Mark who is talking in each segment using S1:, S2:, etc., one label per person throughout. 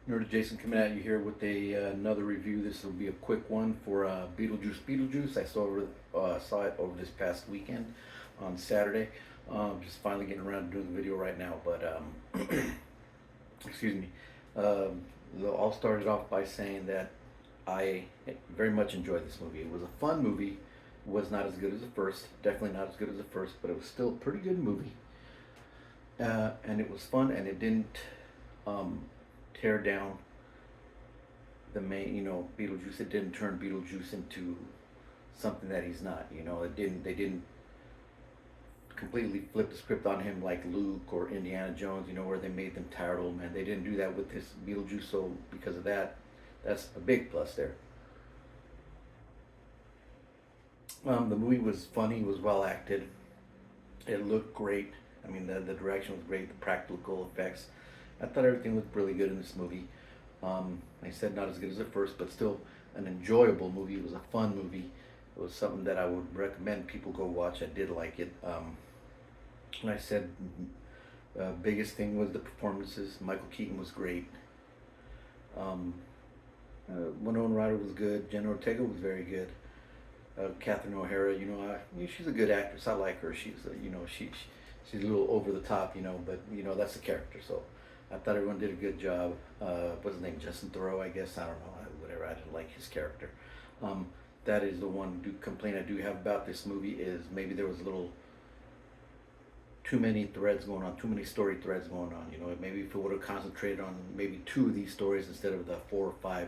S1: Nerd Jason coming at you here with another review. This will be a quick one for Beetlejuice. I saw it over this past weekend on Saturday. Just finally getting around to doing the video right now, but excuse me. I'll start it off by saying that I very much enjoyed this movie. It was a fun movie. It was not as good as the first. Definitely not as good as the first, but it was still a pretty good movie. And it was fun, and it didn't um, tear down the main, Beetlejuice. It didn't turn Beetlejuice into something that he's not. It didn't. They didn't completely flip the script on him like Luke or Indiana Jones. Where they made them tired old men. They didn't do that with this Beetlejuice. So because of that, that's a big plus there. The movie was funny. Was well acted. It looked great. I mean, the direction was great. The practical effects. I thought everything looked really good in this movie. Like I said, not as good as the first, but still an enjoyable movie. It was a fun movie. It was something that I would recommend people go watch. I did like it. Like I said, biggest thing was the performances. Michael Keaton was great. Um, Winona Ryder was good. Jenna Ortega was very good. Catherine O'Hara, she's a good actress. I like her. She's a little over the top, but that's the character. So I thought everyone did a good job. What's his name? Justin Thoreau, I guess. I don't know. Whatever. I didn't like his character. Um, that is the one complaint I do have about this movie is maybe there was a little too many threads going on, too many story threads going on. Maybe if it would have concentrated on maybe two of these stories instead of the four or five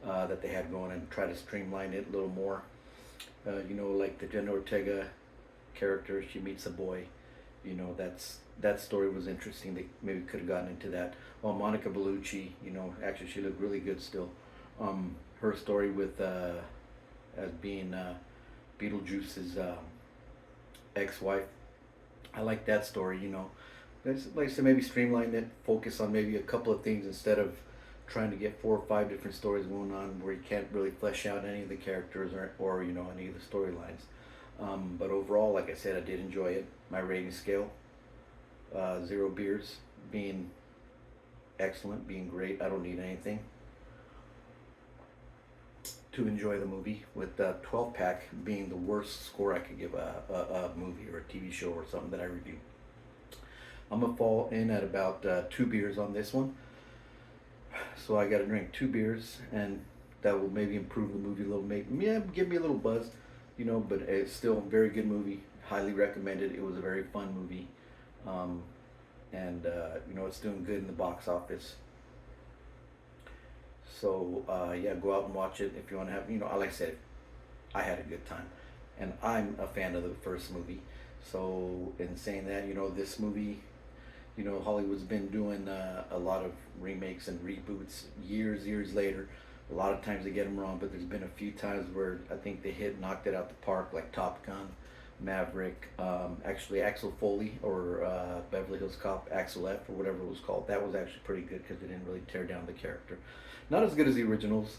S1: that they had going and try to streamline it a little more. Like the Jenna Ortega character, she meets a boy. That story was interesting. They maybe could have gotten into that. Well, Monica Bellucci, actually she looked really good still. Her story with as being Beetlejuice's ex-wife. I like that story. Like I said, maybe streamline it, focus on maybe a couple of things instead of trying to get four or five different stories going on where you can't really flesh out any of the characters or any of the storylines. But overall, like I said, I did enjoy it. My rating scale, 0 beers, being excellent, being great. I don't need anything to enjoy the movie, with the 12 pack being the worst score I could give a movie or a TV show or something that I reviewed. I'm going to fall in at about 2 beers on this one. So I got to drink 2 beers, and that will maybe improve the movie a little. Maybe give me a little buzz, But it's still a very good movie. Highly recommended. It was a very fun movie, and it's doing good in the box office. So yeah, go out and watch it if you want to have. Like I said, I had a good time, and I'm a fan of the first movie. So in saying that, this movie, Hollywood's been doing a lot of remakes and reboots years later. A lot of times they get them wrong, but there's been a few times where I think they knocked it out the park, like Top Gun, Maverick, actually Axel Foley or Beverly Hills Cop, Axel F or whatever it was called. That was actually pretty good because they didn't really tear down the character. Not as good as the originals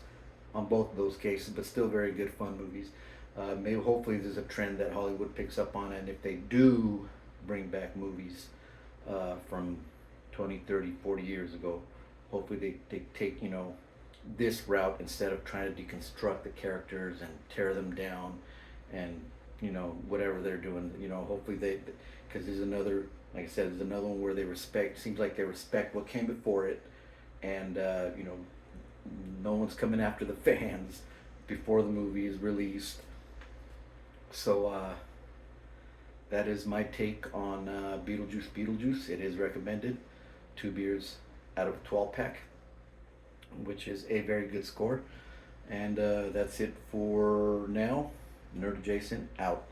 S1: on both of those cases, but still very good fun movies. Maybe hopefully there's a trend that Hollywood picks up on, and if they do bring back movies from 20, 30, 40 years ago, hopefully they take this route instead of trying to deconstruct the characters and tear them down and whatever they're doing. Hopefully they, because there's another, like I said, there's another one where they respect, seems like they respect what came before it, and no one's coming after the fans before the movie is released. So that is my take on Beetlejuice. It is recommended. 2 beers out of a 12 pack, which is a very good score. And that's it for now. Nerd Adjacent out.